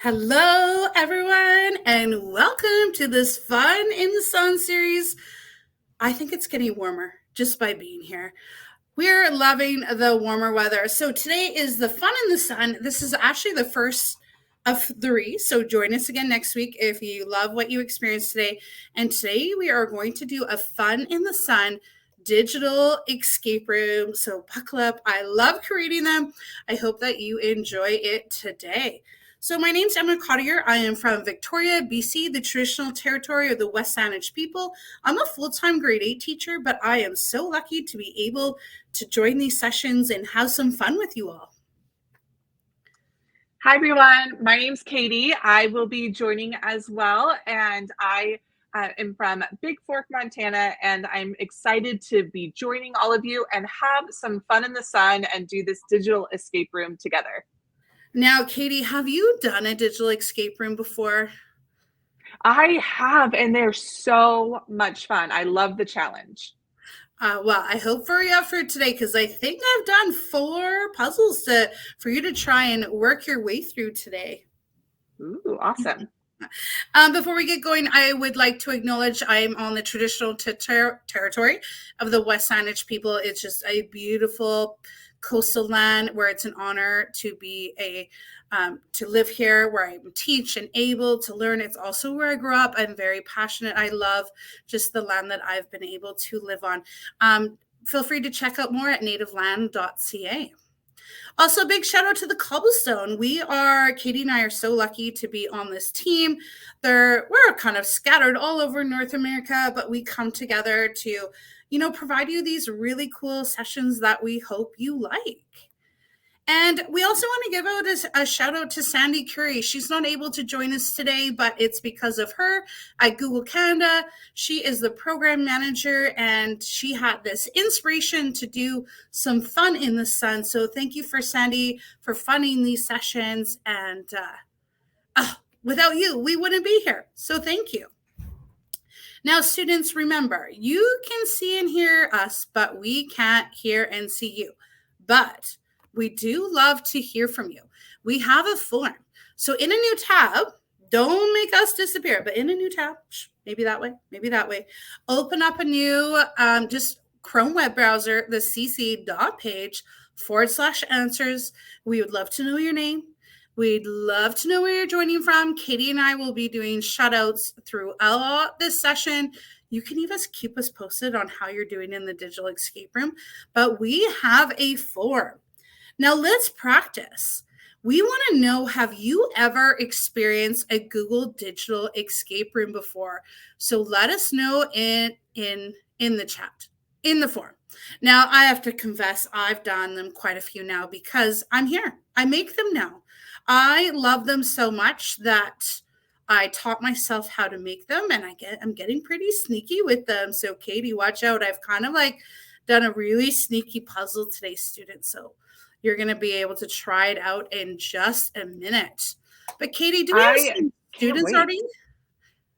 Hello, everyone, and welcome to this Fun in the Sun series. I think it's getting warmer just by being here. We're loving the warmer weather. So, today is the Fun in the Sun. This is actually the first of three. So, join us again next week if you love what you experienced today. And today we are going to do a Fun in the Sun digital escape room. So, buckle up. I love creating them. I hope that you enjoy it today. So my name's Emma Cottier. I am from Victoria, BC, the traditional territory of the West Saanich people. I'm a full-time grade 8 teacher, but I am so lucky to be able to join these sessions and have some fun with you all. Hi, everyone. My name's Katie. I will be joining as well, and I am from Big Fork, Montana, and I'm excited to be joining all of you and have some fun in the sun and do this digital escape room together. Now, Katie, have you done a digital escape room before? I have, and they're so much fun. I love the challenge. Well, I hope for you for today because I think I've done 4 puzzles for you to try and work your way through today. Ooh, awesome. Before we get going, I would like to acknowledge I am on the traditional territory of the West Saanich people. It's just a beautiful coastal land where it's an honor to be to live here, where I teach and able to learn. It's also where I grew up. I'm very passionate. I love just the land that I've been able to live on. Feel free to check out more at nativeland.ca. Also, big shout out to the Cobblestone. Katie and I are so lucky to be on this team. We're kind of scattered all over North America, but we come together to, provide you these really cool sessions that we hope you like. And we also want to give out a shout out to Sandy Curry. She's not able to join us today, but it's because of her at Google Canada. She is the program manager and she had this inspiration to do some fun in the sun. So thank you for Sandy for funding these sessions. And without you, we wouldn't be here. So thank you. Now, students, remember, you can see and hear us, but we can't hear and see you. But we do love to hear from you. We have a form. So in a new tab, don't make us disappear, but in a new tab, maybe that way, open up a new, just Chrome web browser, the cc.page/answers. We would love to know your name. We'd love to know where you're joining from. Katie and I will be doing shout outs throughout this session. You can even keep us posted on how you're doing in the digital escape room, but we have a form. Now let's practice. We want to know, have you ever experienced a Google digital escape room before? So let us know in the chat, in the form. Now I have to confess, I've done them quite a few now because I'm here. I make them now. I love them so much that I taught myself how to make them and I'm getting pretty sneaky with them. So Katie, watch out. I've kind of done a really sneaky puzzle today, students. So you're going to be able to try it out in just a minute. But Katie, do we have some students already?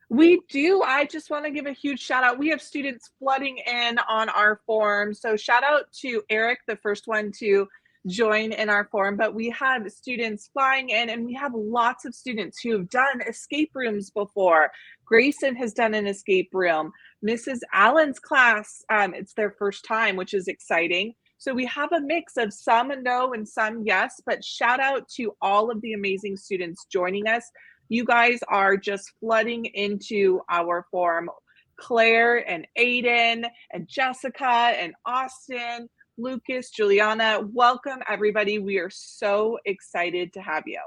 We do. I just want to give a huge shout out. We have students flooding in on our forum. So shout out to Eric, the first one to join in our forum. But we have students flying in and we have lots of students who have done escape rooms before. Grayson has done an escape room. Mrs. Allen's class, it's their first time, which is exciting. So we have a mix of some no and some yes, but shout out to all of the amazing students joining us. You guys are just flooding into our forum. Claire and Aiden and Jessica and Austin, Lucas, Juliana, welcome everybody. We are so excited to have you.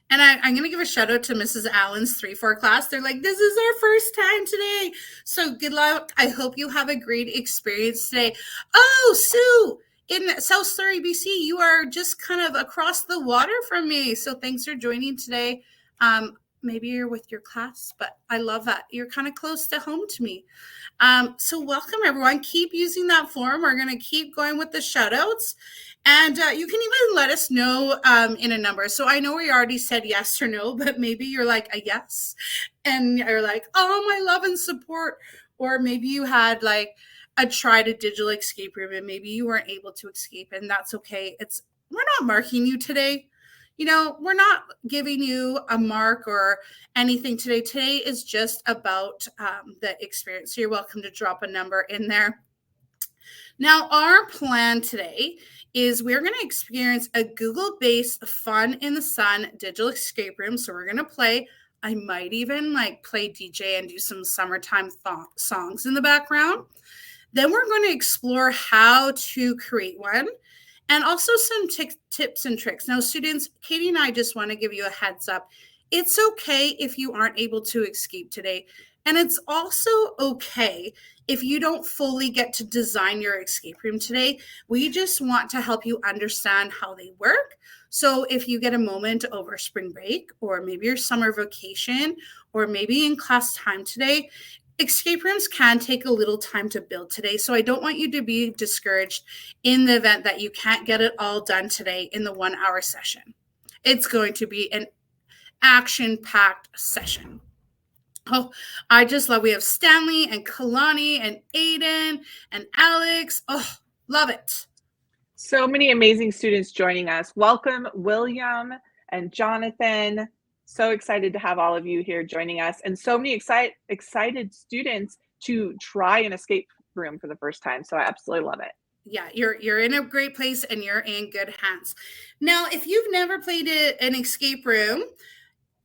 And I'm going to give a shout out to Mrs. Allen's 3-4 class. They're like, this is our first time today. So good luck. I hope you have a great experience today. Oh, Sue, in South Surrey, BC, you are just kind of across the water from me. So thanks for joining today. Maybe you're with your class, but I love that. You're kind of close to home to me. So welcome, everyone. Keep using that form. We're going to keep going with the shout outs. And you can even let us know in a number. So I know we already said yes or no, but maybe you're like a yes. And you're like, oh, my love and support. Or maybe you had tried a digital escape room and maybe you weren't able to escape. And that's okay. We're not marking you today. we're not giving you a mark or anything today. Today is just about the experience. So you're welcome to drop a number in there. Now, our plan today is we're going to experience a Google-based Fun in the Sun digital escape room. So we're going to play. I might even play DJ and do some summertime songs in the background. Then we're going to explore how to create one and also some tips and tricks. Now, students, Katie and I just want to give you a heads up. It's okay if you aren't able to escape today. And it's also okay if you don't fully get to design your escape room today. We just want to help you understand how they work. So if you get a moment over spring break, or maybe your summer vacation, or maybe in class time today, escape rooms can take a little time to build today. So I don't want you to be discouraged in the event that you can't get it all done today in the 1 hour session. It's going to be an action-packed session. Oh, I just love, we have Stanley and Kalani and Aiden and Alex. Oh, love it. So many amazing students joining us. Welcome, William and Jonathan. So excited to have all of you here joining us, and so many excited students to try an escape room for the first time. So I absolutely love it. Yeah, you're in a great place and you're in good hands. Now, if you've never played an escape room,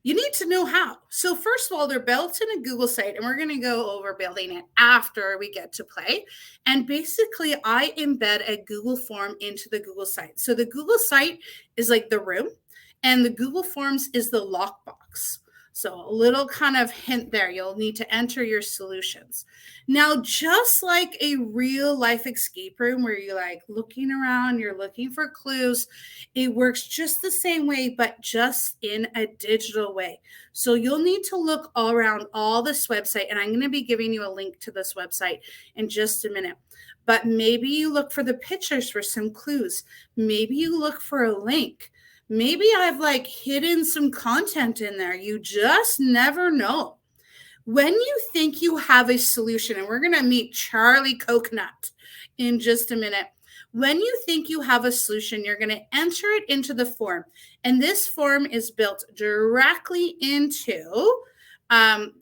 you need to know how. So first of all, they're built in a Google site, and we're going to go over building it after we get to play. And basically, I embed a Google form into the Google site. So the Google site is like the room, and the Google Forms is the lockbox. So a little kind of hint there, you'll need to enter your solutions. Now, just like a real life escape room where you're looking around, you're looking for clues, it works just the same way, but just in a digital way. So you'll need to look all around all this website, and I'm going to be giving you a link to this website in just a minute. But maybe you look for the pictures for some clues. Maybe you look for a link. Maybe I've hidden some content in there. You just never know. When you think you have a solution, and we're going to meet Charlie Coconut in just a minute. When you think you have a solution, you're going to enter it into the form. And this form is built directly into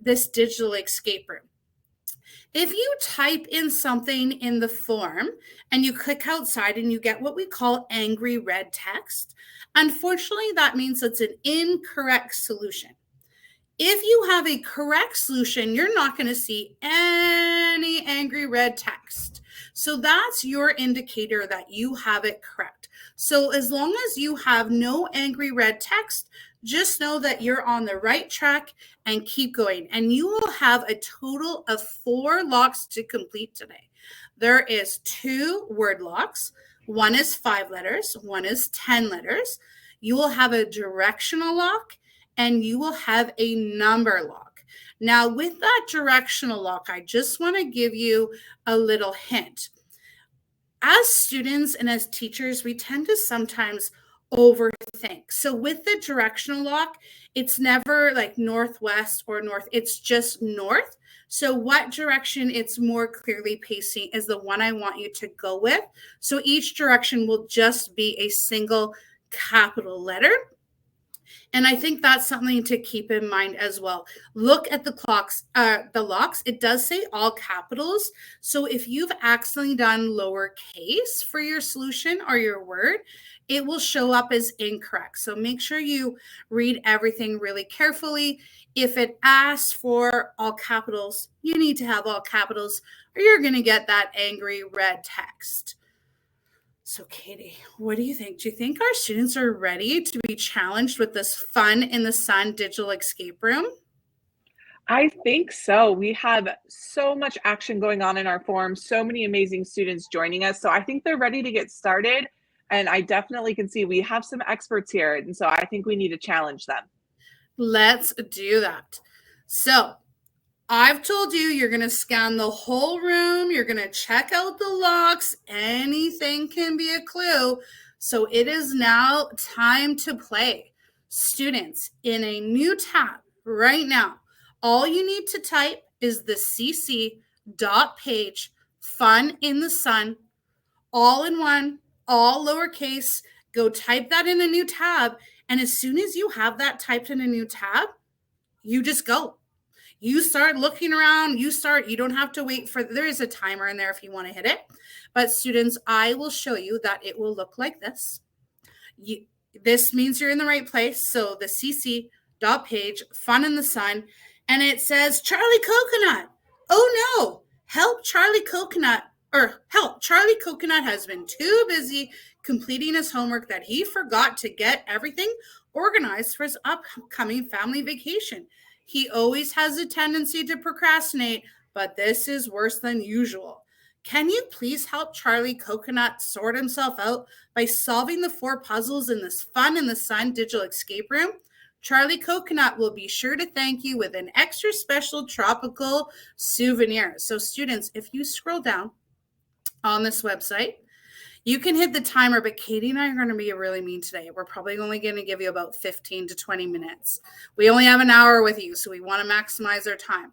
this digital escape room. If you type in something in the form and you click outside and you get what we call angry red text, unfortunately, that means it's an incorrect solution. If you have a correct solution, you're not going to see any angry red text. So that's your indicator that you have it correct. So as long as you have no angry red text, just know that you're on the right track and keep going. And you will have a total of 4 locks to complete today. There is 2 word locks. One is 5 letters. One is 10 letters. You will have a directional lock, and you will have a number lock. Now, with that directional lock, I just want to give you a little hint. As students and as teachers, we tend to sometimes overthink. So with the directional lock, it's never northwest or north. It's just north. So what direction it's more clearly pacing is the one I want you to go with. So each direction will just be a single capital letter. And I think that's something to keep in mind as well. Look at the locks. It does say all capitals. So if you've accidentally done lowercase for your solution or your word, it will show up as incorrect. So make sure you read everything really carefully. If it asks for all capitals, you need to have all capitals, or you're going to get that angry red text. So Katie, what do you think? Do you think our students are ready to be challenged with this Fun in the Sun digital escape room? I think so. We have so much action going on in our forum, so many amazing students joining us. So I think they're ready to get started. And I definitely can see we have some experts here. And so I think we need to challenge them. Let's do that. So I've told you, you're going to scan the whole room. You're going to check out the locks. Anything can be a clue. So it is now time to play. Students, in a new tab right now, all you need to type is the cc.page Fun in the Sun, all in one, all lowercase. Go type that in a new tab, And as soon as you have that typed in a new tab, you just go. You start looking around, you don't have to wait for, there is a timer in there if you want to hit it. But students, I will show you that it will look like this. This means you're in the right place. So the CC dot page, fun in the sun, and it says Charlie Coconut. Oh no, help Charlie Coconut has been too busy completing his homework that he forgot to get everything organized for his upcoming family vacation. He always has a tendency to procrastinate, but this is worse than usual. Can you please help Charlie Coconut sort himself out by solving the 4 puzzles in this fun in the sun digital escape room? Charlie Coconut will be sure to thank you with an extra special tropical souvenir. So students, if you scroll down on this website, you can hit the timer, but Katie and I are going to be really mean today. We're probably only going to give you about 15 to 20 minutes. We only have an hour with you, so we want to maximize our time.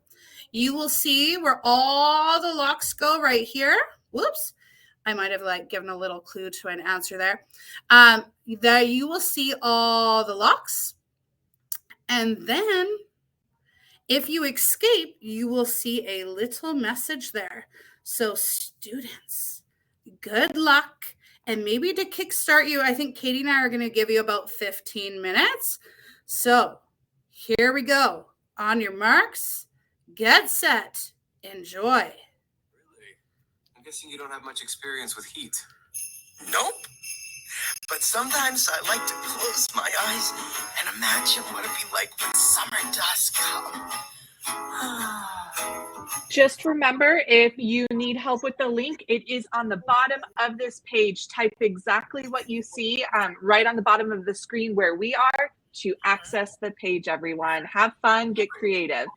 You will see where all the locks go right here. Whoops. I might have given a little clue to an answer there. There you will see all the locks. And then if you escape, you will see a little message there. So students, good luck. And maybe to kickstart you, I think Katie and I are going to give you about 15 minutes. So here we go. On your marks, get set, enjoy. Really? I'm guessing you don't have much experience with heat. Nope. But sometimes I like to close my eyes and imagine what it'd be like when summer does come. Just remember, if you need help with the link, it is on the bottom of this page. Type exactly what you see right on the bottom of the screen where we are to access the page, everyone. Have fun, get creative.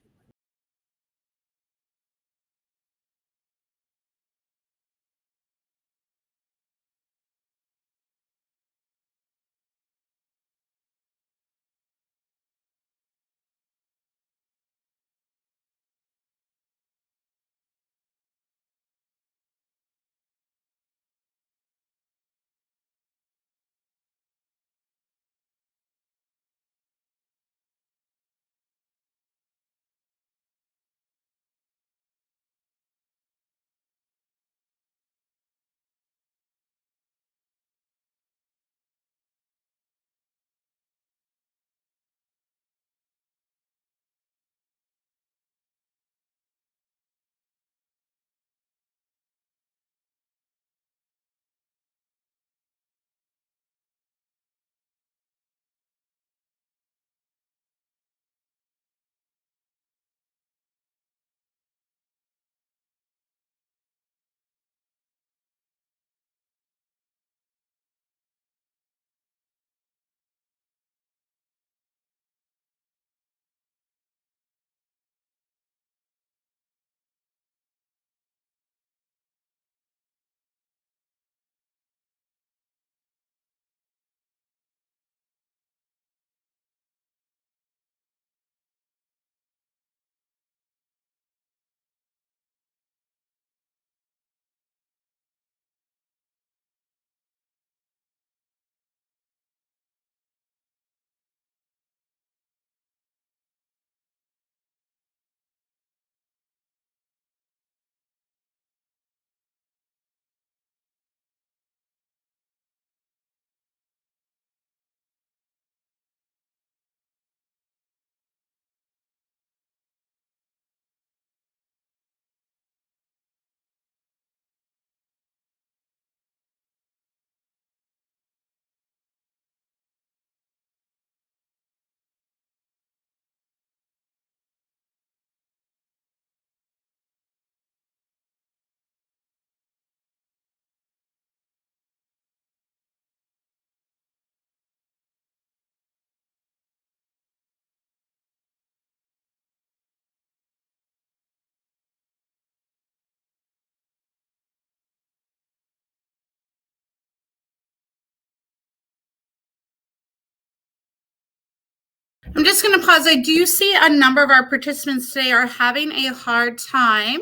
I'm just going to pause. I do see a number of our participants today are having a hard time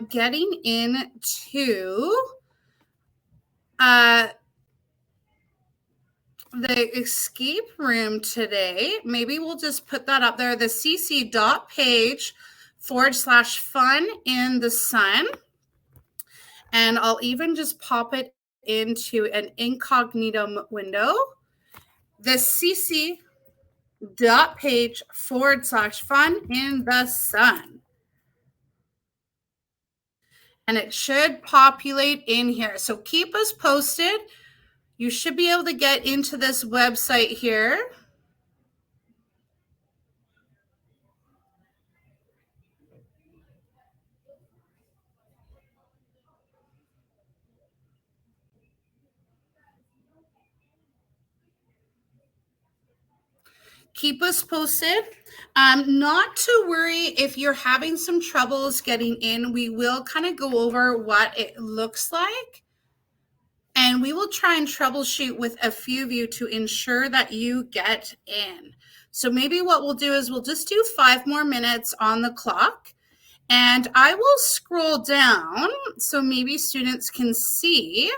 getting into the escape room today, maybe we'll just put that up there, the cc.page/fun in the sun. And I'll even just pop it into an incognito window. The cc.page/fun in the sun. And it should populate in here. So keep us posted. You should be able to get into this website here. Keep us posted. Not to worry if you're having some troubles getting in. We will kind of go over what it looks like. And we will try and troubleshoot with a few of you to ensure that you get in. So maybe what we'll do is we'll just do 5 more minutes on the clock. And I will scroll down so maybe students can see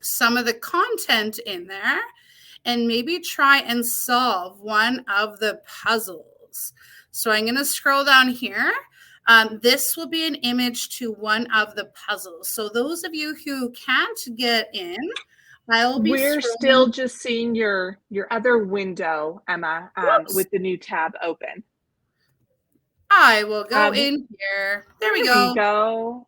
some of the content in there and maybe try and solve one of the puzzles. So I'm going to scroll down here. This will be an image to one of the puzzles. So those of you who can't get in, I'll be We're still just seeing your other window, Emma, with the new tab open. I will go in here. There we go.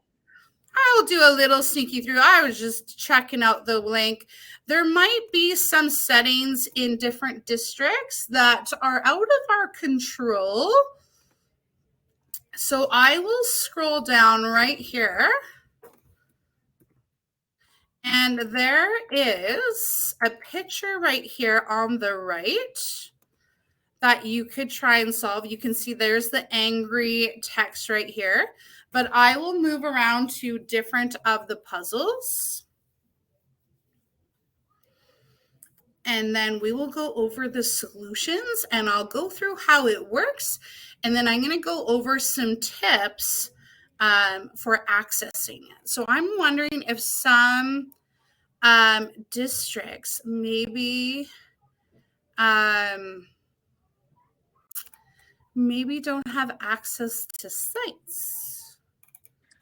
I'll do a little sneaky through. I was just checking out the link. There might be some settings in different districts that are out of our control. So I will scroll down right here. And there is a picture right here on the right that you could try and solve. You can see there's the angry text right here. But I will move around to different of the puzzles. And then we will go over the solutions and I'll go through how it works. And then I'm going to go over some tips for accessing it. So I'm wondering if some districts maybe don't have access to sites.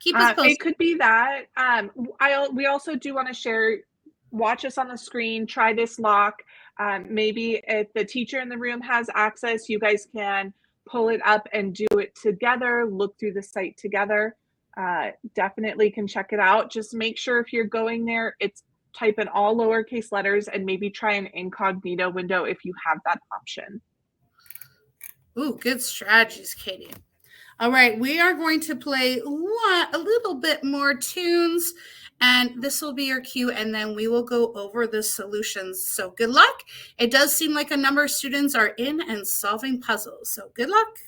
Keep us posted. It could be that. We also do want to share, watch us on the screen, try this lock. Maybe if the teacher in the room has access, you guys can pull it up and do it together, look through the site together. Definitely can check it out. Just make sure if you're going there, it's type in all lowercase letters and maybe try an incognito window if you have that option. Ooh, good strategies, Katie. All right, we are going to play a little bit more tunes, and this will be your cue, and then we will go over the solutions. So good luck. It does seem like a number of students are in and solving puzzles, so good luck.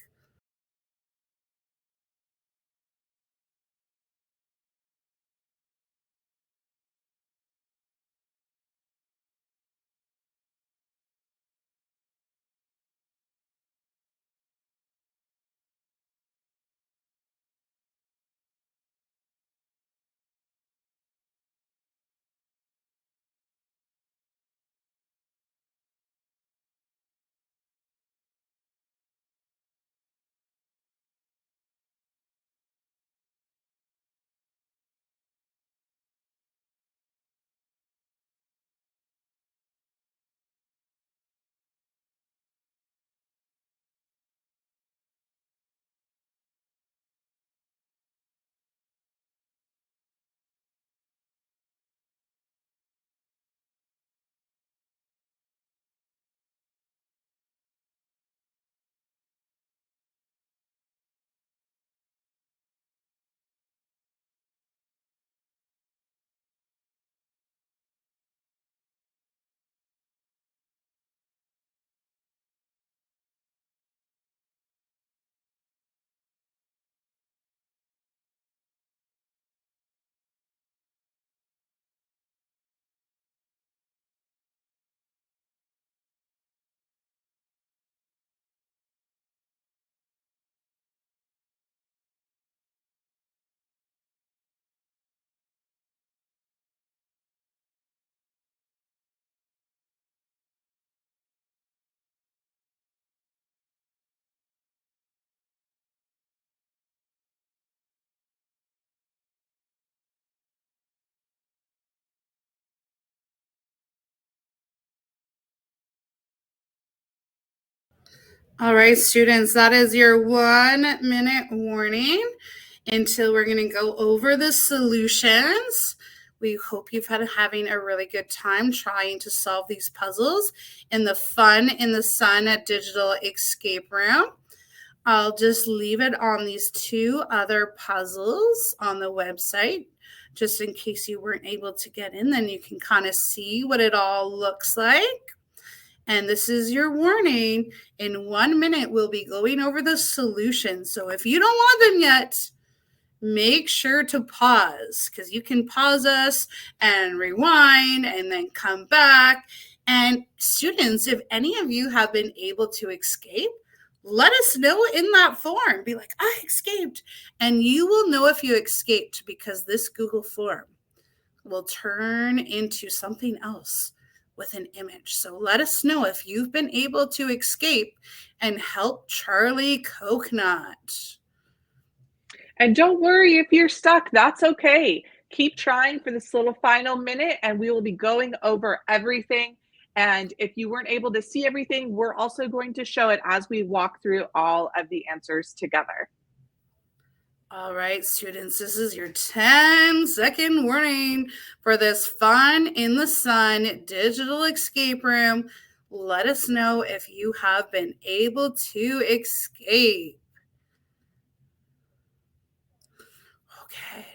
All right, students, that is your 1-minute warning until we're going to go over the solutions. We hope you've had having a really good time trying to solve these puzzles in the Fun in the Sun digital escape room. I'll just leave it on these 2 other puzzles on the website, just in case you weren't able to get in, then you can kind of see what it all looks like. And this is your warning. In 1 minute, we'll be going over the solutions. So if you don't want them yet, make sure to pause, because you can pause us and rewind and then come back. And students, if any of you have been able to escape, let us know in that form. Be like, I escaped. And you will know if you escaped, because this Google form will turn into something else with an image. So let us know if you've been able to escape and help Charlie Coconut. And don't worry if you're stuck, that's okay. Keep trying for this little final minute and we will be going over everything. And if you weren't able to see everything, we're also going to show it as we walk through all of the answers together. All right, students, this is your 10-second warning for this Fun in the Sun digital escape room. Let us know if you have been able to escape. Okay.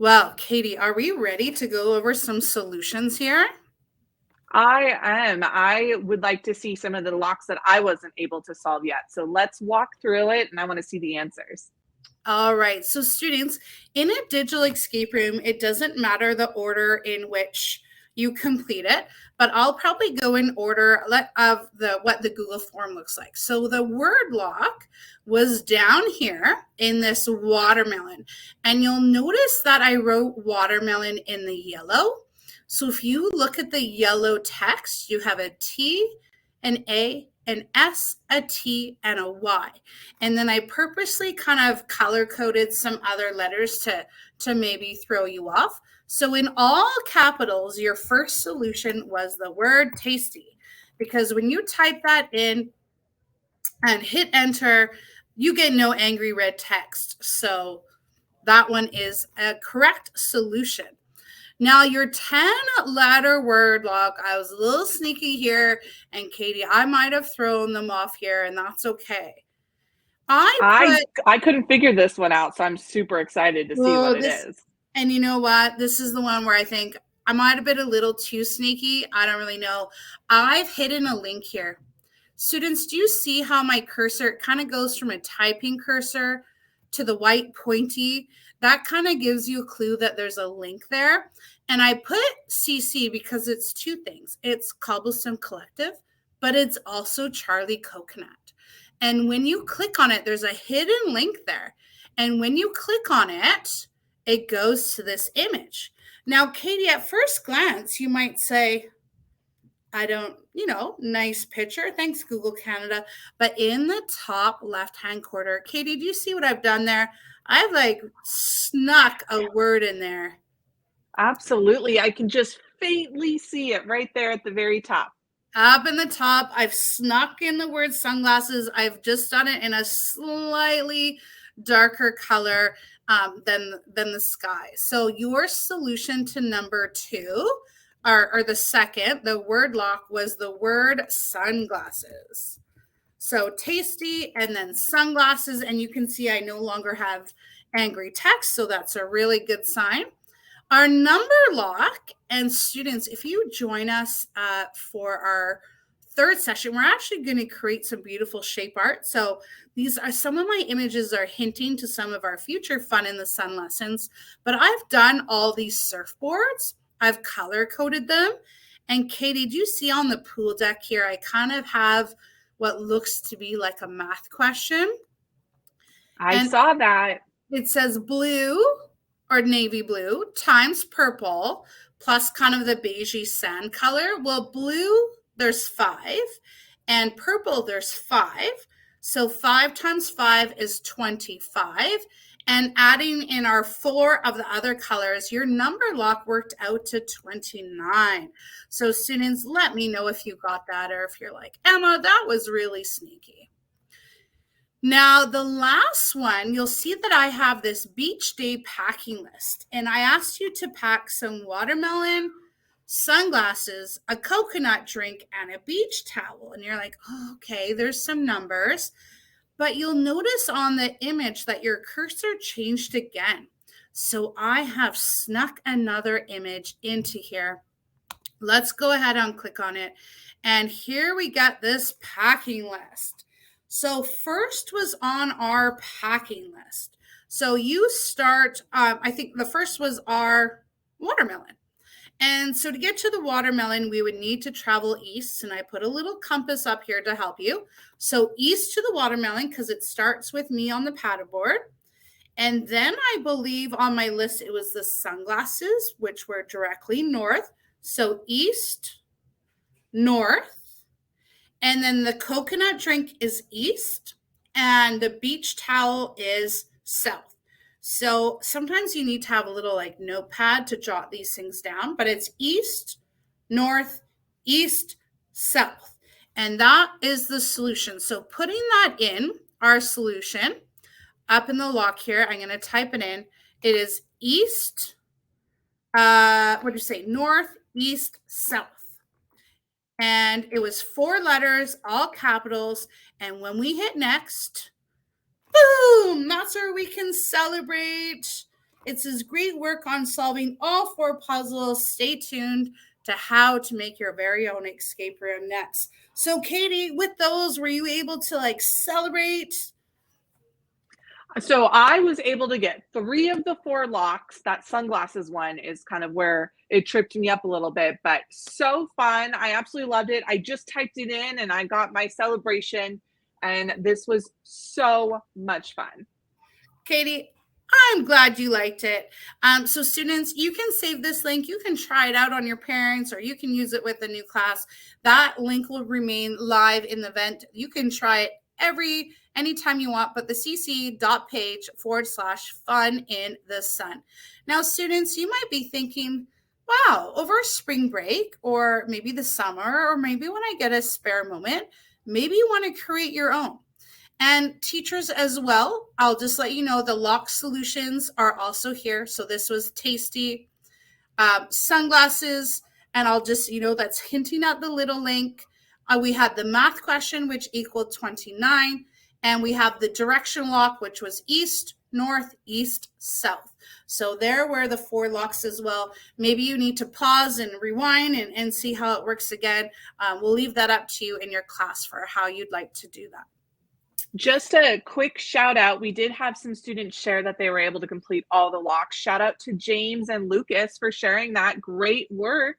Well, Katie, are we ready to go over some solutions here? I am. I would like to see some of the locks that I wasn't able to solve yet. So let's walk through it and I want to see the answers. All right, so students, in a digital escape room, it doesn't matter the order in which you complete it, but I'll probably go in order of what the Google form looks like. So the word lock was down here in this watermelon, and you'll notice that I wrote watermelon in the yellow. So if you look at the yellow text, you have a T, an A, an S, a T, and a Y. And then I purposely kind of color coded some other letters to maybe throw you off. So in all capitals, your first solution was the word tasty, because when you type that in and hit enter, you get no angry red text. So that one is a correct solution. Now, your 10-letter word lock, I was a little sneaky here, and Katie, I might have thrown them off here, and that's okay. I couldn't figure this one out, so I'm super excited to see what it is. And you know what? This is the one where I think I might have been a little too sneaky. I don't really know. I've hidden a link here. Students, do you see how my cursor kind of goes from a typing cursor to the white pointy? That kind of gives you a clue that there's a link there. And I put CC because it's 2 things. It's Cobblestone Collective, but it's also Charlie Coconut. And when you click on it, there's a hidden link there. And when you click on it, it goes to this image. Now, Katie, at first glance, you might say, I don't, nice picture. Thanks, Google Canada. But in the top left-hand corner, Katie, do you see what I've done there? I've snuck a word in there. Absolutely. I can just faintly see it right there at the very top. Up in the top, I've snuck in the word sunglasses. I've just done it in a slightly darker color than the sky. So your solution to number 2, or the second, the word lock, was the word sunglasses. So tasty and then sunglasses, and you can see I no longer have angry text, so that's a really good sign. Our number lock, and students, if you join us for our 3rd session, we're actually going to create some beautiful shape art. So these are some of my images are hinting to some of our future Fun in the Sun lessons, but I've done all these surfboards. I've color coded them. And Katie, do you see on the pool deck here, I kind of have what looks to be like a math question. I saw that. It says blue or navy blue times purple plus kind of the beigey sand color. Well, blue, there's 5, and purple, there's 5. So 5 times 5 is 25. And adding in our 4 of the other colors, your number lock worked out to 29. So students, let me know if you got that, or if you're like, Emma, that was really sneaky. Now, the last one, you'll see that I have this beach day packing list, and I asked you to pack some watermelon, sunglasses, a coconut drink, and a beach towel. And you're like, oh, okay, there's some numbers, but you'll notice on the image that your cursor changed again. So I have snuck another image into here. Let's go ahead and click on it. And here we got this packing list. So first was on our packing list. So you start, I think the first was our watermelon. And so to get to the watermelon, we would need to travel east. And I put a little compass up here to help you. So east to the watermelon, because it starts with me on the paddleboard. And then I believe on my list, it was the sunglasses, which were directly north. So east, north. And then the coconut drink is east and the beach towel is south. So sometimes you need to have a little like notepad to jot these things down, but it's east, north, east, south. And that is the solution. So putting that in our solution up in the lock here, I'm going to type it in. It is east, north, east, south. And it was 4 letters, all capitals. And when we hit next, boom, that's where we can celebrate. It says great work on solving all 4 puzzles. Stay tuned to how to make your very own escape room next. So Katie, with those, were you able to like celebrate? So I was able to get 3 of the 4 locks. That sunglasses one is kind of where it tripped me up a little bit, but so fun. I absolutely loved it. I just typed it in and I got my celebration, and this was so much fun. Katie, I'm glad you liked it. So students, you can save this link. You can try it out on your parents, or you can use it with a new class. That link will remain live in the event. You can try it anytime you want, but the cc.page/fun in the sun. Now, students, you might be thinking, wow, over spring break, or maybe the summer, or maybe when I get a spare moment, maybe you want to create your own. And teachers as well, I'll just let you know the lock solutions are also here. So this was tasty sunglasses, and I'll just, that's hinting at the little link. We had the math question, which equaled 29. And we have the direction lock, which was east, north, east, south. So there were the 4 locks as well. Maybe you need to pause and rewind and see how it works again. We'll leave that up to you in your class for how you'd like to do that. Just a quick shout out. We did have some students share that they were able to complete all the locks. Shout out to James and Lucas for sharing that. Great work.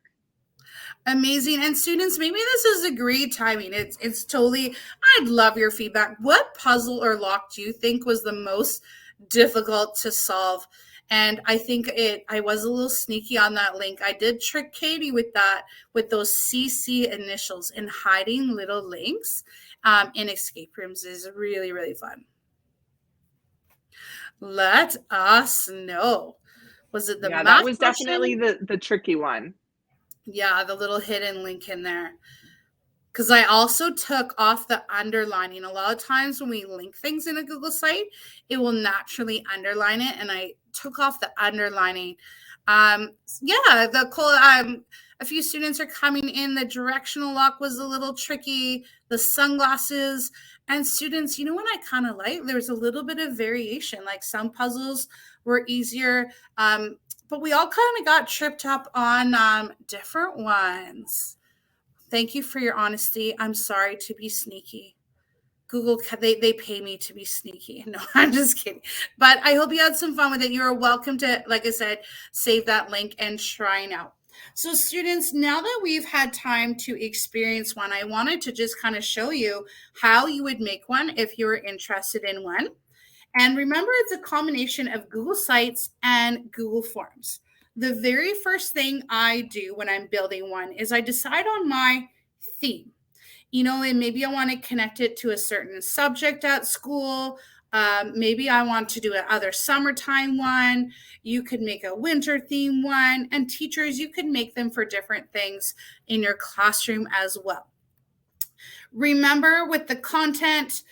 Amazing. And students, maybe this is a great timing. It's totally, I'd love your feedback. What puzzle or lock do you think was the most difficult to solve? And I think I was a little sneaky on that link. I did trick Katie with that, with those CC initials, and hiding little links in escape rooms is really, really fun. Let us know. Was it the math that was question? Definitely the tricky one. Yeah, the little hidden link in there. Because I also took off the underlining. A lot of times when we link things in a Google site, it will naturally underline it. And I took off the underlining. A few students are coming in. The directional lock was a little tricky. The sunglasses. And students, you know what I kind of like? There's a little bit of variation. Like some puzzles were easier. But we all kind of got tripped up on different ones. Thank you for your honesty. I'm sorry to be sneaky. Google, they pay me to be sneaky. No, I'm just kidding. But I hope you had some fun with it. You're welcome to, like I said, save that link and try it out. So students, now that we've had time to experience one, I wanted to just kind of show you how you would make one if you were interested in one. And remember, it's a combination of Google Sites and Google Forms. The very first thing I do when I'm building one is I decide on my theme. And maybe I want to connect it to a certain subject at school. Maybe I want to do another summertime one. You could make a winter theme one. And teachers, you could make them for different things in your classroom as well. Remember with the content,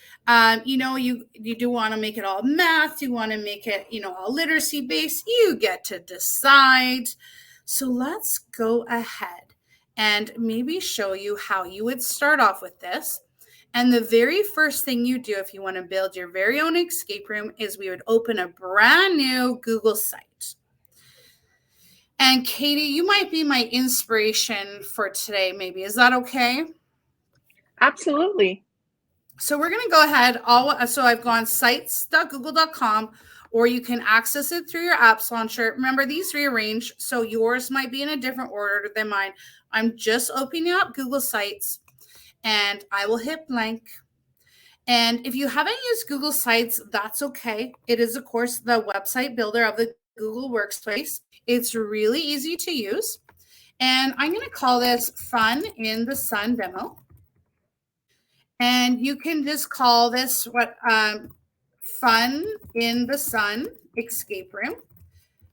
you do want to make it all math, you want to make it, all literacy based, you get to decide. So let's go ahead and maybe show you how you would start off with this. And the very first thing you do if you want to build your very own escape room is we would open a brand new Google site. And Katie, you might be my inspiration for today, maybe. Is that okay? Absolutely. So we're going to go ahead. So I've gone sites.google.com, or you can access it through your apps launcher. Remember, these rearrange, so yours might be in a different order than mine. I'm just opening up Google Sites, and I will hit blank. And if you haven't used Google Sites, that's okay. It is, of course, the website builder of the Google Workspace. It's really easy to use. And I'm going to call this Fun in the Sun demo. And you can just call this Fun in the Sun escape room.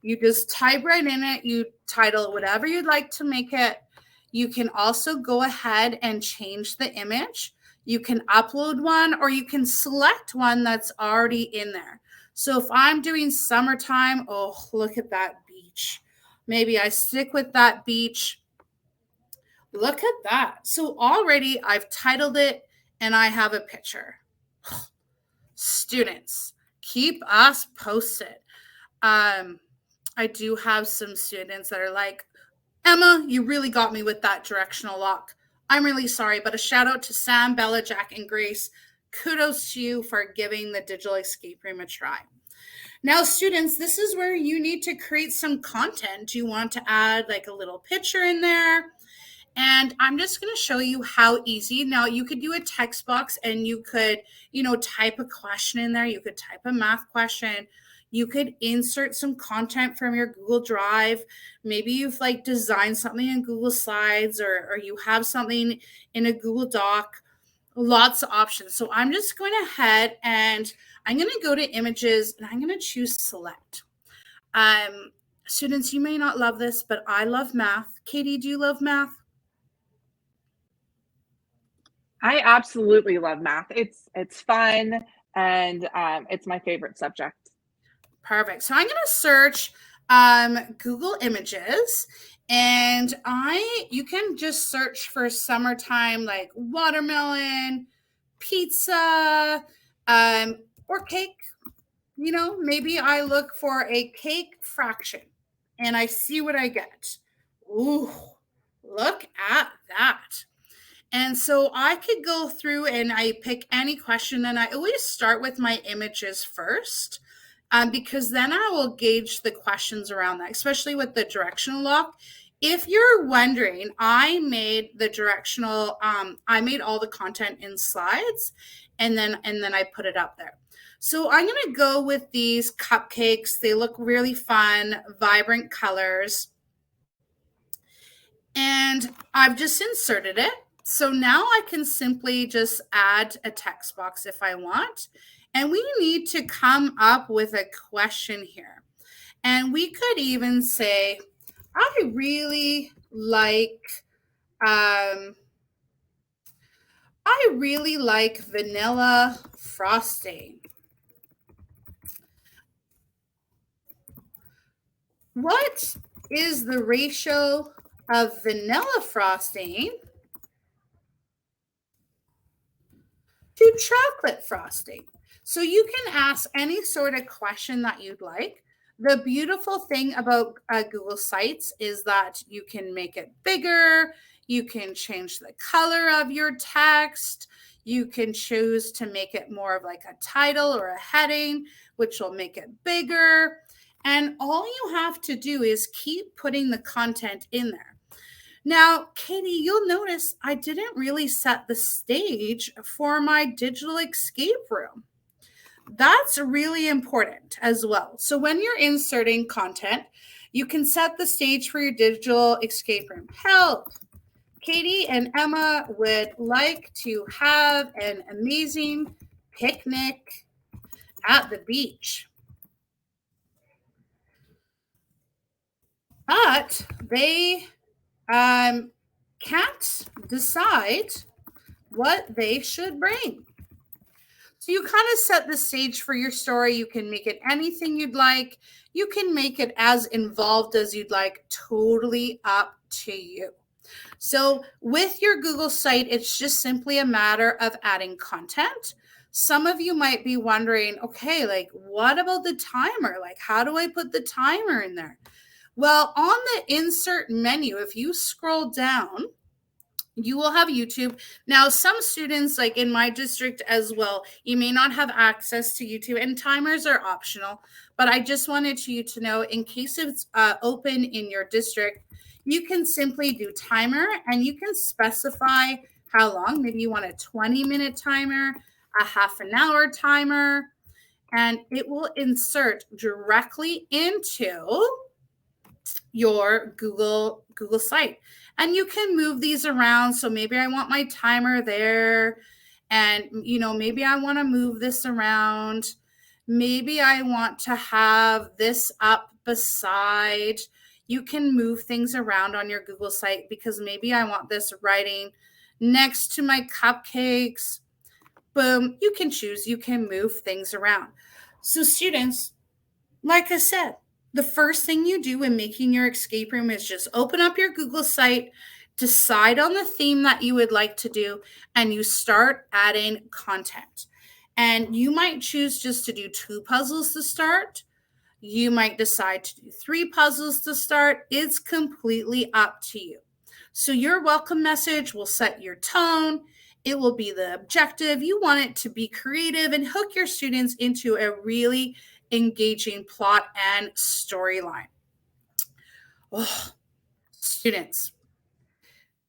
You just type right in it. You title it whatever you'd like to make it. You can also go ahead and change the image. You can upload one, or you can select one that's already in there. So if I'm doing summertime, oh, look at that beach. Maybe I stick with that beach. Look at that. So already I've titled it and I have a picture. Students, keep us posted. I do have some students that are like, Emma, you really got me with that directional lock. I'm really sorry, but a shout out to Sam, Bella, Jack, and Grace. Kudos to you for giving the digital escape room a try. Now, students, this is where you need to create some content. You want to add like a little picture in there. And I'm just going to show you how easy. Now, you could do a text box and you could, type a question in there. You could type a math question. You could insert some content from your Google Drive. Maybe you've designed something in Google Slides, or you have something in a Google Doc. Lots of options. So I'm just going ahead and I'm going to go to images and I'm going to choose select. Students, you may not love this, but I love math. Katie, do you love math? I absolutely love math. It's fun, and it's my favorite subject. Perfect. So I'm going to search Google Images, and you can just search for summertime, like watermelon, pizza, or cake. Maybe I look for a cake fraction and I see what I get. Ooh, look at that. And so I could go through and I pick any question, and I always start with my images first, because then I will gauge the questions around that, especially with the directional lock. If you're wondering, I made the directional, I made all the content in slides, and then I put it up there. So I'm going to go with these cupcakes. They look really fun, vibrant colors. And I've just inserted it. So now I can simply just add a text box if I want. And we need to come up with a question here. And we could even say, I really like vanilla frosting. What is the ratio of vanilla frosting to chocolate frosting? So you can ask any sort of question that you'd like. The beautiful thing about Google Sites is that you can make it bigger. You can change the color of your text. You can choose to make it more of like a title or a heading, which will make it bigger. And all you have to do is keep putting the content in there. Now, Katie, you'll notice I didn't really set the stage for my digital escape room. That's really important as well. So when you're inserting content, you can set the stage for your digital escape room. Help! Katie and Emma would like to have an amazing picnic at the beach. But they can't decide what they should bring. So you kind of set the stage for your story. You can make it anything you'd like. You can make it as involved as you'd like, totally up to you. So with your Google site, it's just simply a matter of adding content. Some of you might be wondering, okay, like what about the timer? Like how do I put the timer in there? Well, on the insert menu, if you scroll down, you will have YouTube. Now, some students, like in my district as well, you may not have access to YouTube, and timers are optional. But I just wanted you to know, in case it's open in your district, you can simply do timer and you can specify how long. Maybe you want a 20-minute timer, a half an hour timer, and it will insert directly into your Google site. And you can move these around. So maybe I want my timer there, and maybe I want to move this around. Maybe I want to have this up beside. You can move things around on your Google site because maybe I want this writing next to my cupcakes. Boom, you can choose. You can move things around. So students, like I said, the first thing you do when making your escape room is just open up your Google site, decide on the theme that you would like to do, and you start adding content. And you might choose just to do 2 puzzles to start. You might decide to do 3 puzzles to start. It's completely up to you. So your welcome message will set your tone. It will be the objective. You want it to be creative and hook your students into a really engaging plot and storyline. Oh, students,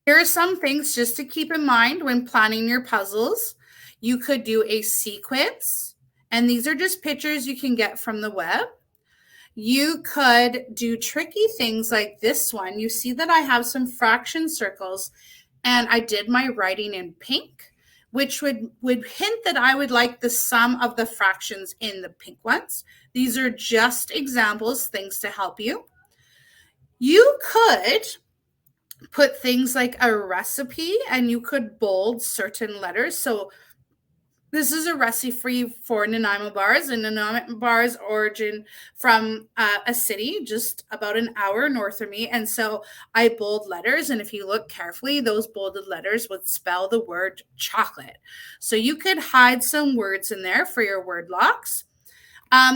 here are some things just to keep in mind when planning your puzzles. You could do a sequence, and these are just pictures you can get from the web. You could do tricky things like this one. You see that I have some fraction circles, and I did my writing in pink, which would hint that I would like the sum of the fractions in the pink ones. These are just examples, things to help you. You could put things like a recipe, and you could bold certain letters. So this is a recipe for Nanaimo bars, and Nanaimo bars origin from a city just about an hour north of me. And so I bold letters, and if you look carefully, those bolded letters would spell the word chocolate. So you could hide some words in there for your word locks.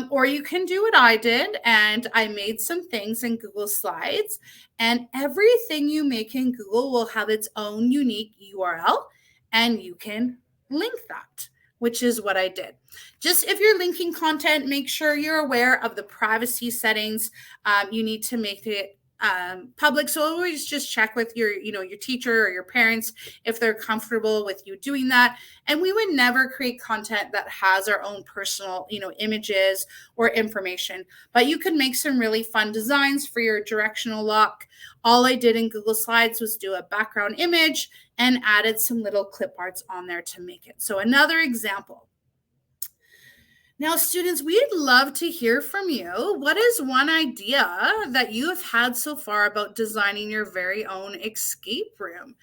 Or you can do what I did, and I made some things in Google Slides, and everything you make in Google will have its own unique URL, and you can link that, which is what I did. Just if you're linking content, make sure you're aware of the privacy settings. You need to make it public. So always just check with your teacher or your parents if they're comfortable with you doing that. And we would never create content that has our own personal, images or information, but you can make some really fun designs for your directional lock. All I did in Google Slides was do a background image and added some little clip arts on there to make it. So another example. Now, students, we'd love to hear from you. What is one idea that you have had so far about designing your very own escape room?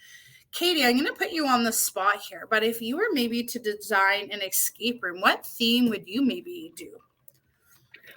Katie, I'm going to put you on the spot here, but if you were maybe to design an escape room, what theme would you maybe do?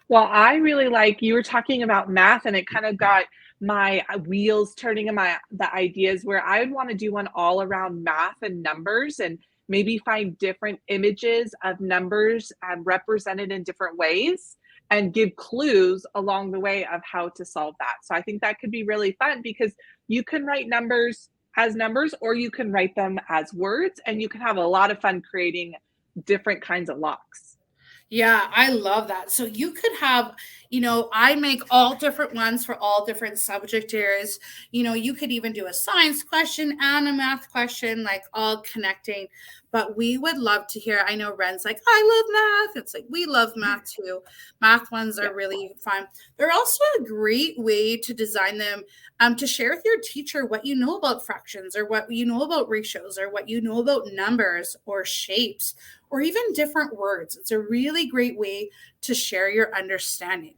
Well, I really like, you were talking about math, and it kind of got my wheels turning in the ideas where I would want to do one all around math and numbers, and maybe find different images of numbers represented in different ways and give clues along the way of how to solve that. So I think that could be really fun because you can write numbers as numbers, or you can write them as words, and you can have a lot of fun creating different kinds of locks. Yeah, I love that. So you could have, I make all different ones for all different subject areas. You could even do a science question and a math question, like all connecting. But we would love to hear. I know Ren's like, I love math. It's like, we love math too. Math ones are really fun. They're also a great way to design them, to share with your teacher what you know about fractions, or what you know about ratios, or what you know about numbers or shapes, or even different words. It's a really great way to share your understanding.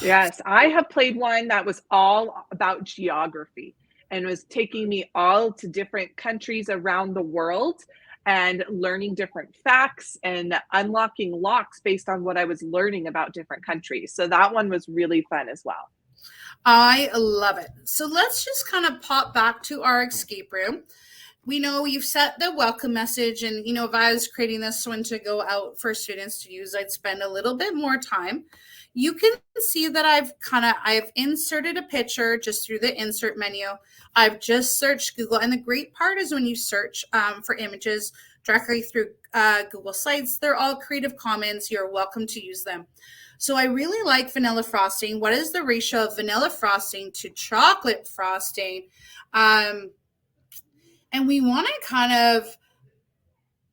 Yes, I have played one that was all about geography. and was taking me all to different countries around the world and learning different facts and unlocking locks based on what I was learning about different countries. So that one was really fun as well. I love it. So let's just kind of pop back to our escape room. We know you've set the welcome message, and if I was creating this one to go out for students to use, I'd spend a little bit more time. You can see that I've inserted a picture just through the insert menu. I've just searched Google, and the great part is when you search for images directly through Google Sites, they're all Creative Commons. You're welcome to use them. So I really like vanilla frosting. What is the ratio of vanilla frosting to chocolate frosting? And we want to kind of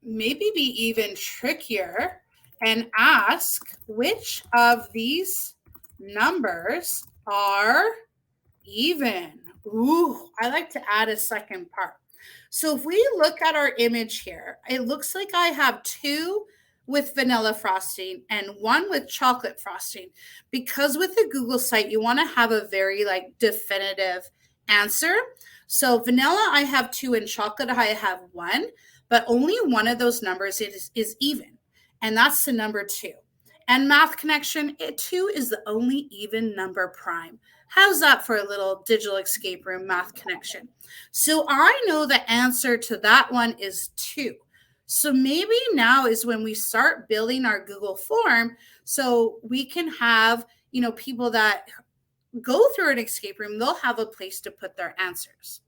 maybe be even trickier and ask which of these numbers are even. Ooh, I like to add a second part. So if we look at our image here, it looks like I have 2 with vanilla frosting and 1 with chocolate frosting, because with the Google site, you want to have a very definitive answer. So vanilla, I have 2, and chocolate, I have 1, but only one of those numbers is even, and that's the number 2. And Math Connection, 2 is the only even number prime. How's that for a little digital escape room Math Connection? So I know the answer to that one is 2. So maybe now is when we start building our Google form, so we can have, people that go through an escape room, they'll have a place to put their answers.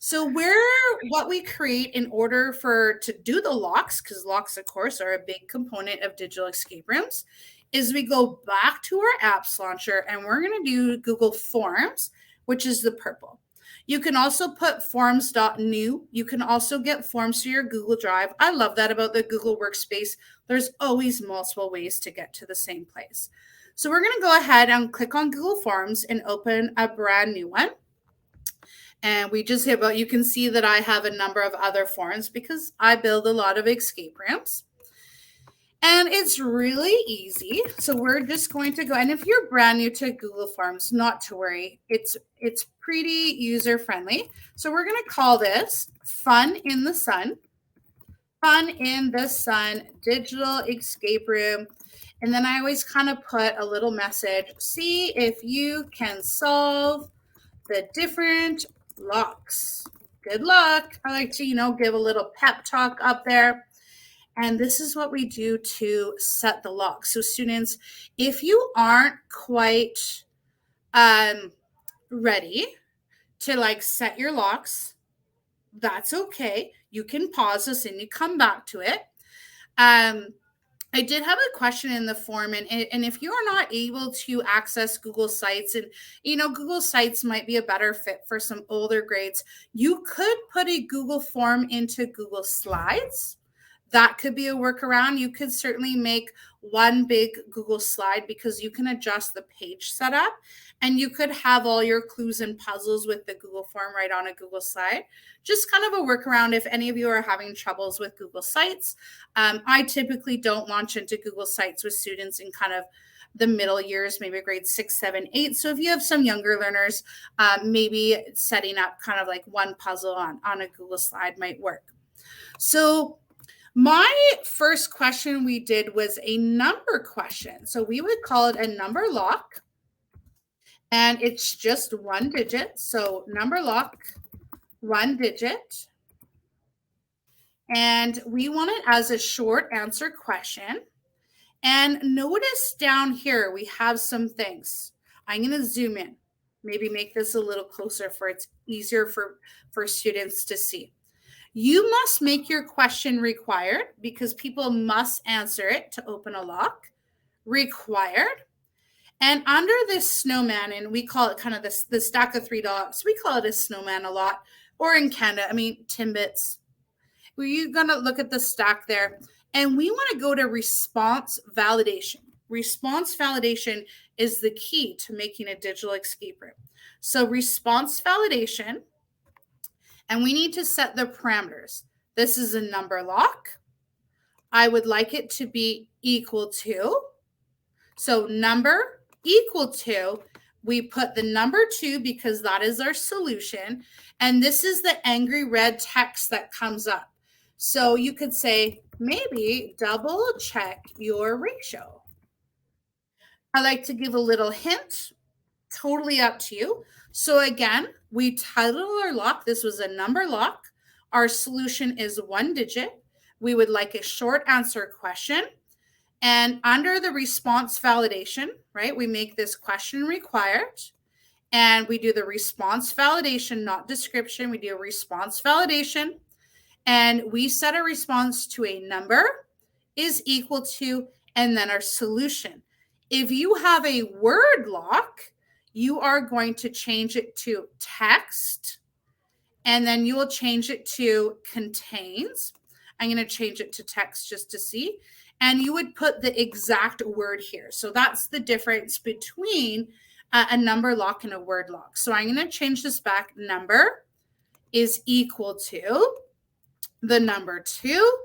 So what we create in order to do the locks, because locks, of course, are a big component of digital escape rooms, is we go back to our apps launcher, and we're going to do Google Forms, which is the purple. You can also put forms.new. You can also get forms to your Google Drive. I love that about the Google Workspace. There's always multiple ways to get to the same place. So we're going to go ahead and click on Google Forms and open a brand new one. And we just hit, you can see that I have a number of other forms because I build a lot of escape rooms. And it's really easy. So we're just going to go, and if you're brand new to Google Forms, not to worry. It's pretty user-friendly. So we're going to call this Fun in the Sun. Fun in the Sun Digital Escape Room. And then I always kind of put a little message. See if you can solve the different locks. Good luck. I like to, give a little pep talk up there. And this is what we do to set the lock. So students, if you aren't quite ready to set your locks, that's okay. You can pause this and you come back to it. I did have a question in the form, and if you are not able to access Google Sites, and Google Sites might be a better fit for some older grades, you could put a Google form into Google Slides. That could be a workaround. You could certainly make one big Google slide because you can adjust the page setup, and you could have all your clues and puzzles with the Google form right on a Google slide. Just kind of a workaround if any of you are having troubles with Google Sites. I typically don't launch into Google Sites with students in kind of the middle years, maybe grade 6, 7, 8. So if you have some younger learners, maybe setting up kind of one puzzle on a Google slide might work. So my first question we did was a number question. So we would call it a number lock. And it's just 1 digit. So number lock, 1 digit. And we want it as a short answer question. And notice down here, we have some things. I'm going to zoom in, maybe make this a little closer for it's easier for students to see. You must make your question required because people must answer it to open a lock. Required. And under this snowman, and we call it kind of the stack of $3, we call it a snowman a lot. Or in Canada, Timbits. We're going to look at the stack there. And we want to go to response validation. Response validation is the key to making a digital escape room. So response validation. And we need to set the parameters. This is a number lock. I would like it to be equal to. So number equal to, we put the number 2 because that is our solution. And this is the angry red text that comes up. So you could say, maybe double check your ratio. I like to give a little hint, totally up to you. So again, we titled our lock. This was a number lock. Our solution is 1 digit. We would like a short answer question. And under the response validation, right, we make this question required. And we do the response validation, not description. We do a response validation. And we set a response to a number is equal to, and then our solution. If you have a word lock, you are going to change it to text, and then you will change it to contains. I'm going to change it to text just to see. And you would put the exact word here. So that's the difference between a number lock and a word lock. So I'm going to change this back. Number is equal to the number 2.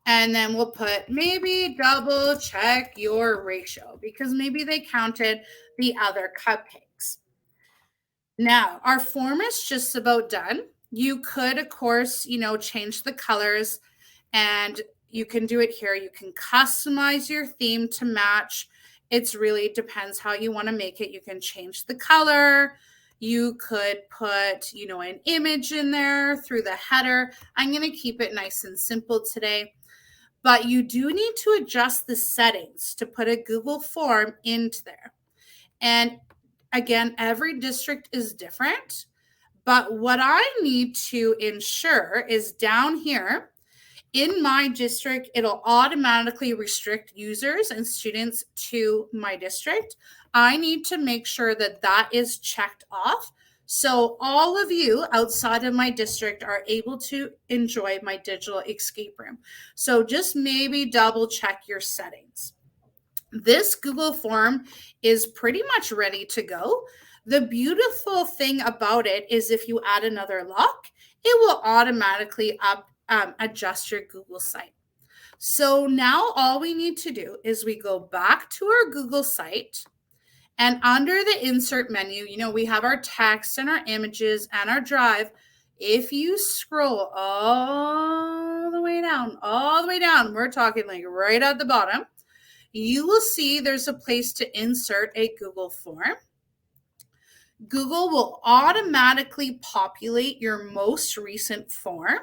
And then we'll put maybe double check your ratio because maybe they counted the other cupcakes. Now, our form is just about done. You could, of course, change the colors, and you can do it here. You can customize your theme to match. It really depends how you want to make it. You can change the color. You could put, an image in there through the header. I'm going to keep it nice and simple today. But you do need to adjust the settings to put a Google form into there. And again, every district is different. But what I need to ensure is down here, in my district, it'll automatically restrict users and students to my district. I need to make sure that that is checked off. So all of you outside of my district are able to enjoy my digital escape room. So just maybe double check your settings. This Google form is pretty much ready to go. The beautiful thing about it is if you add another lock, it will automatically adjust your Google site. So now all we need to do is we go back to our Google site, and under the insert menu, we have our text and our images and our drive. If you scroll all the way down, we're talking like right at the bottom, you will see there's a place to insert a Google form. Google will automatically populate your most recent form.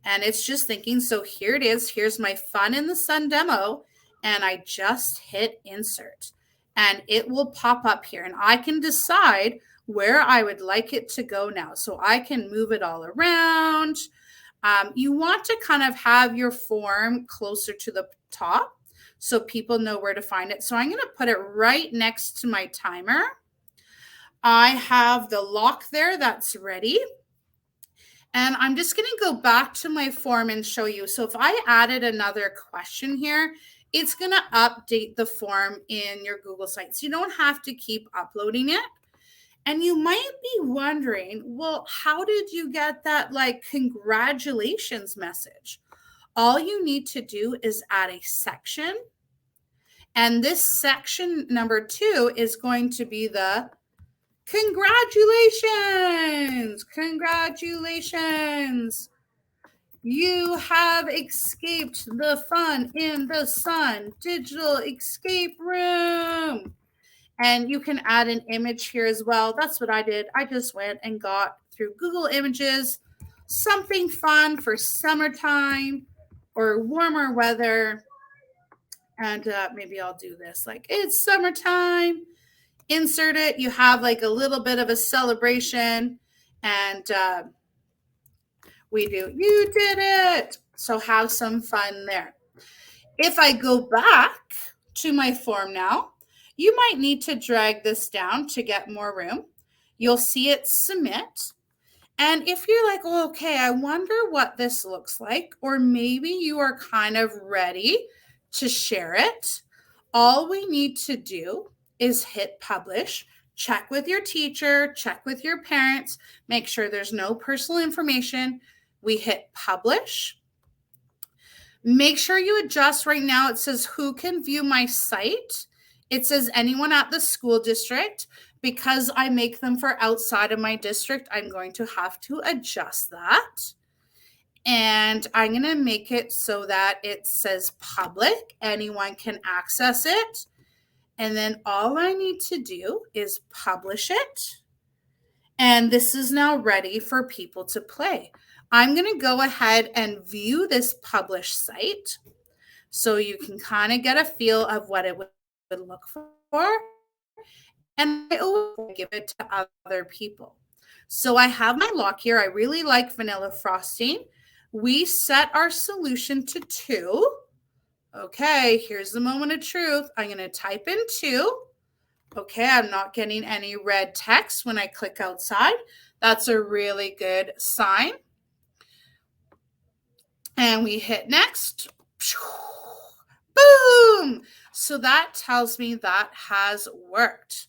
And it's just thinking, so here it is. Here's my Fun in the Sun demo. And I just hit insert. And it will pop up here. And I can decide where I would like it to go now. So I can move it all around. You want to kind of have your form closer to the top so people know where to find it. So I'm going to put it right next to my timer. I have the lock there that's ready. And I'm just going to go back to my form and show you. So if I added another question here, it's going to update the form in your Google site. So you don't have to keep uploading it. And you might be wondering, well, how did you get that congratulations message? All you need to do is add a section. And this section number 2 is going to be the congratulations. Congratulations. You have escaped the Fun in the Sun digital escape room. And you can add an image here as well. That's what I did. I just went and got through Google Images something fun for summertime or warmer weather. And maybe I'll do this it's summertime. Insert it. You have a little bit of a celebration. And we do, you did it. So have some fun there. If I go back to my form now, you might need to drag this down to get more room. You'll see it submit. And if you're like, oh, okay, I wonder what this looks like, or maybe you are kind of ready to share it, all we need to do is hit publish. Check with your teacher, check with your parents, make sure there's no personal information. We hit publish. Make sure you adjust right now. It says who can view my site. It says anyone at the school district. Because I make them for outside of my district, I'm going to have to adjust that. And I'm going to make it so that it says public. Anyone can access it. And then all I need to do is publish it. And this is now ready for people to play. I'm going to go ahead and view this published site so you can kind of get a feel of what it would look for. And I always give it to other people. So I have my lock here. I really like vanilla frosting. We set our solution to 2. Okay, here's the moment of truth. I'm going to type in 2. Okay, I'm not getting any red text when I click outside. That's a really good sign. And we hit next. Boom! So that tells me that has worked.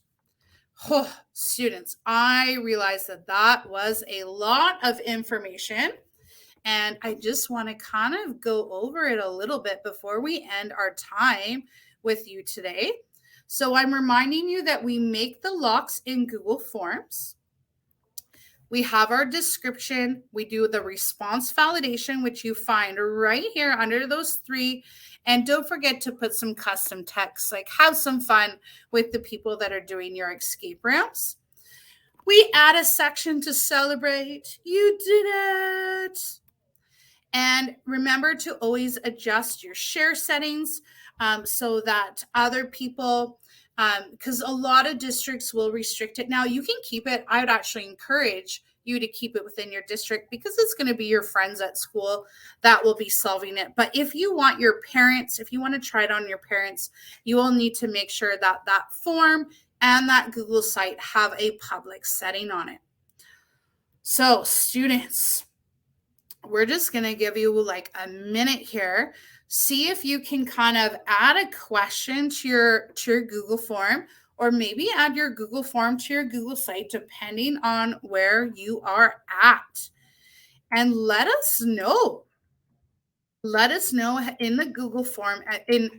Oh, students, I realized that that was a lot of information. And I just want to kind of go over it a little bit before we end our time with you today. So I'm reminding you that we make the locks in Google Forms. We have our description. We do the response validation, which you find right here under those 3. And don't forget to put some custom text, like have some fun with the people that are doing your escape rooms. We add a section to celebrate. You did it. And remember to always adjust your share settings so that other people, because a lot of districts will restrict it. Now you can keep it. I would actually encourage you to keep it within your district because it's going to be your friends at school that will be solving it. But if you want your parents, if you want to try it on your parents, you will need to make sure that that form and that Google site have a public setting on it. So students, we're just going to give you like a minute here. See if you can kind of add a question to your Google form, or maybe add your Google form to your Google site, depending on where you are at. And let us know. Let us know in the Google form in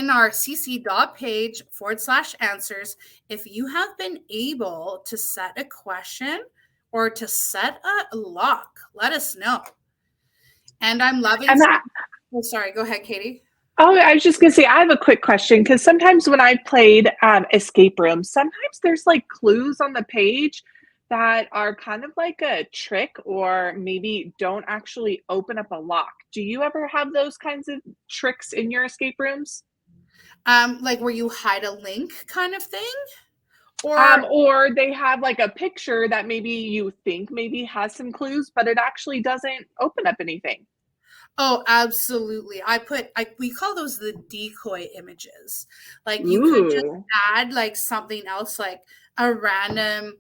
our cc.page /answers if you have been able to set a question or to set a lock. Let us know. And I'm loving oh, sorry, go ahead, Katie. Oh, I was just going to say, I have a quick question, because sometimes when I played escape rooms, sometimes there's like clues on the page that are kind of like a trick, or maybe don't actually open up a lock. Do you ever have those kinds of tricks in your escape rooms? Like where you hide a link kind of thing? Or they have like a picture that maybe you think maybe has some clues, but it actually doesn't open up anything. Oh, absolutely. We call those the decoy images. Like you could just add like something else, like a random,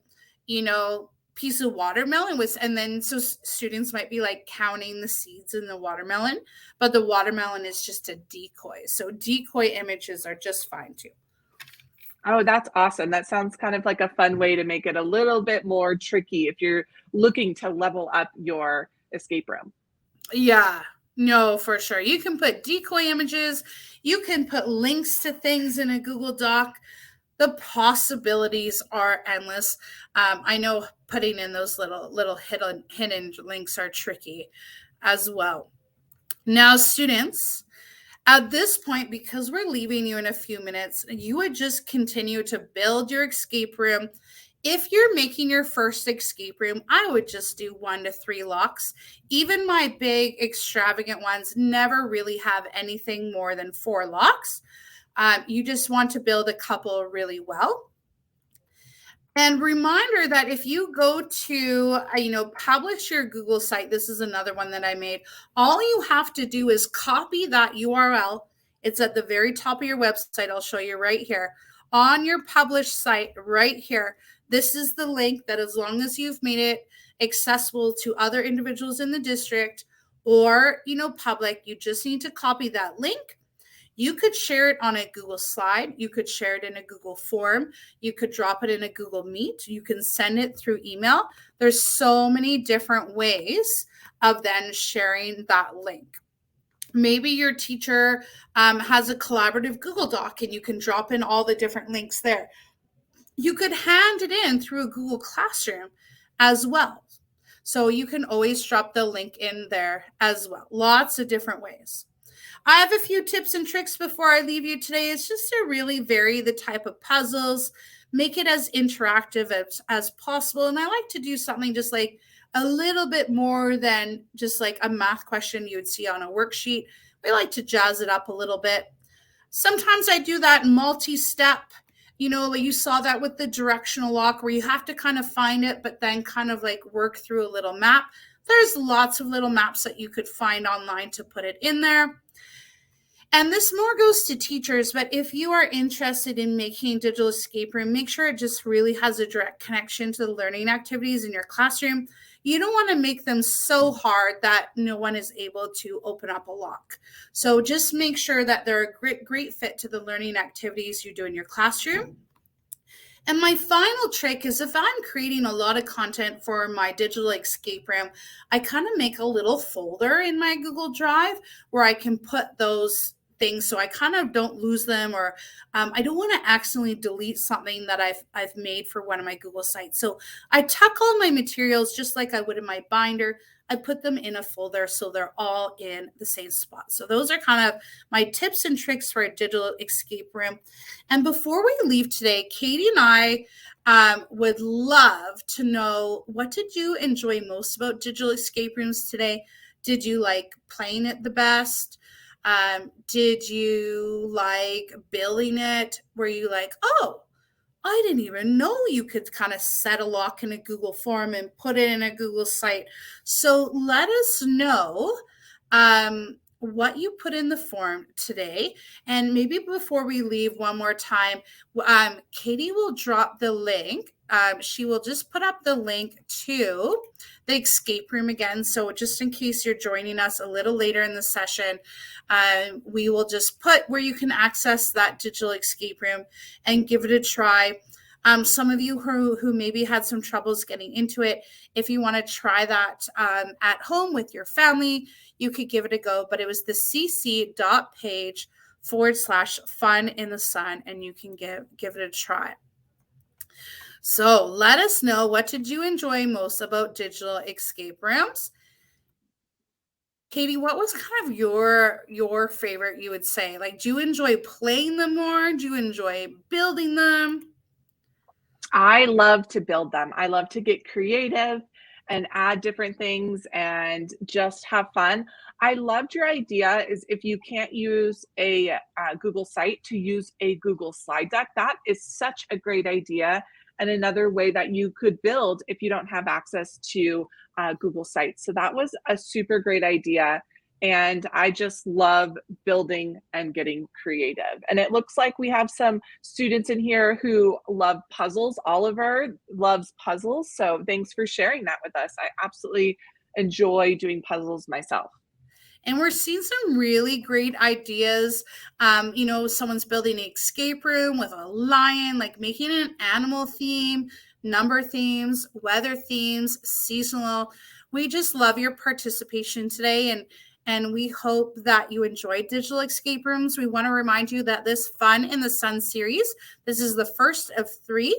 piece of watermelon and then so students might be like counting the seeds in the watermelon, but the watermelon is just a decoy. So decoy images are just fine too. Oh, that's awesome. That sounds kind of like a fun way to make it a little bit more tricky if you're looking to level up your escape room. Yeah. No, for sure. You can put decoy images. You can put links to things in a Google Doc. The possibilities are endless. I know putting in those little hidden links are tricky as well. Now, students, at this point, because we're leaving you in a few minutes, you would just continue to build your escape room. If you're making your first escape room, I would just do 1 to 3 locks. Even my big extravagant ones never really have anything more than 4 locks. You just want to build a couple really well. And reminder that if you go to, publish your Google site, this is another one that I made. All you have to do is copy that URL. It's at the very top of your website. I'll show you right here. On your published site right here, this is the link that, as long as you've made it accessible to other individuals in the district or, public, you just need to copy that link. You could share it on a Google slide. You could share it in a Google form. You could drop it in a Google Meet. You can send it through email. There's so many different ways of then sharing that link. Maybe your teacher has a collaborative Google Doc and you can drop in all the different links there. You could hand it in through a Google Classroom as well. So you can always drop the link in there as well. Lots of different ways. I have a few tips and tricks before I leave you today. It's just to really vary the type of puzzles, make it as interactive as possible. And I like to do something just like a little bit more than just like a math question you would see on a worksheet. We like to jazz it up a little bit. Sometimes I do that multi-step. You know, you saw that with the directional lock where you have to kind of find it, but then kind of like work through a little map. There's lots of little maps that you could find online to put it in there. And this more goes to teachers, but if you are interested in making a digital escape room, make sure it just really has a direct connection to the learning activities in your classroom. You don't want to make them so hard that no one is able to open up a lock. So just make sure that they're a great fit to the learning activities you do in your classroom. And my final trick is if I'm creating a lot of content for my digital escape room, I kind of make a little folder in my Google Drive where I can put those things so I kind of don't lose them, or I don't want to accidentally delete something that I've made for one of my Google sites. So I tuck all my materials just like I would in my binder. I put them in a folder so they're all in the same spot. So those are kind of my tips and tricks for a digital escape room. And before we leave today, Katie and I would love to know, what did you enjoy most about digital escape rooms today? Did you like playing it the best? Did you like building it? Were you like, oh, I didn't even know you could kind of set a lock in a Google form and put it in a Google site? So let us know what you put in the form today. And maybe before we leave, one more time, Katie will drop the link. She will just put up the link to the escape room again. So just in case you're joining us a little later in the session, we will just put where you can access that digital escape room and give it a try. Some of you who maybe had some troubles getting into it, if you want to try that at home with your family, you could give it a go. But it was the cc.page/fun in the sun, and you can give it a try. So let us know, what did you enjoy most about digital escape rooms? Katie, what was kind of your favorite, you would say? Like, do you enjoy playing them more? Do you enjoy building them? I love to build them. I love to get creative and add different things and just have fun. I loved your idea is if you can't use a Google site, to use a Google slide deck. That is such a great idea. And another way that you could build if you don't have access to Google Sites. So that was a super great idea. And I just love building and getting creative. And it looks like we have some students in here who love puzzles. Oliver loves puzzles. So thanks for sharing that with us. I absolutely enjoy doing puzzles myself. And we're seeing some really great ideas. Someone's building an escape room with a lion, like making an animal theme, number themes, weather themes, seasonal. We just love your participation today. And we hope that you enjoyed digital escape rooms. We want to remind you that this Fun in the Sun series, this is the first of 3.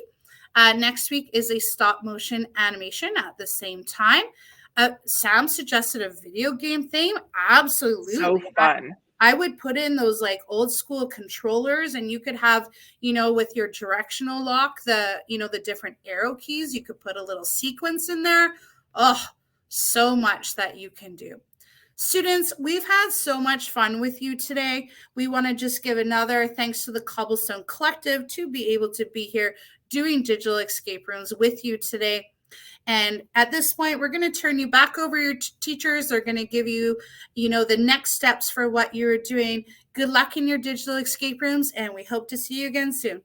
Next week is a stop motion animation at the same time. Sam suggested a video game theme. Absolutely. So fun. I would put in those like old school controllers, and you could have, with your directional lock, the different arrow keys, you could put a little sequence in there. Oh, so much that you can do. Students, we've had so much fun with you today. We want to just give another thanks to the Cobblestone Collective to be able to be here doing digital escape rooms with you today. And at this point, we're going to turn you back over your teachers. They're going to give you, the next steps for what you're doing. Good luck in your digital escape rooms, and we hope to see you again soon.